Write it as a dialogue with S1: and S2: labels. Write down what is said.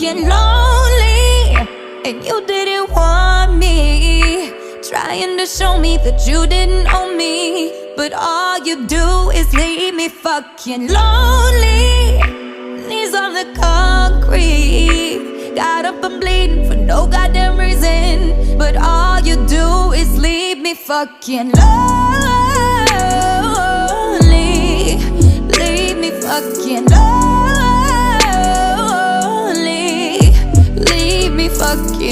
S1: fucking lonely, and you didn't want me. Trying to show me that you didn't own me, but all you do is leave me fucking lonely. Knees on the concrete, got up and bleeding for no goddamn reason, but all you do is leave me fucking lonely.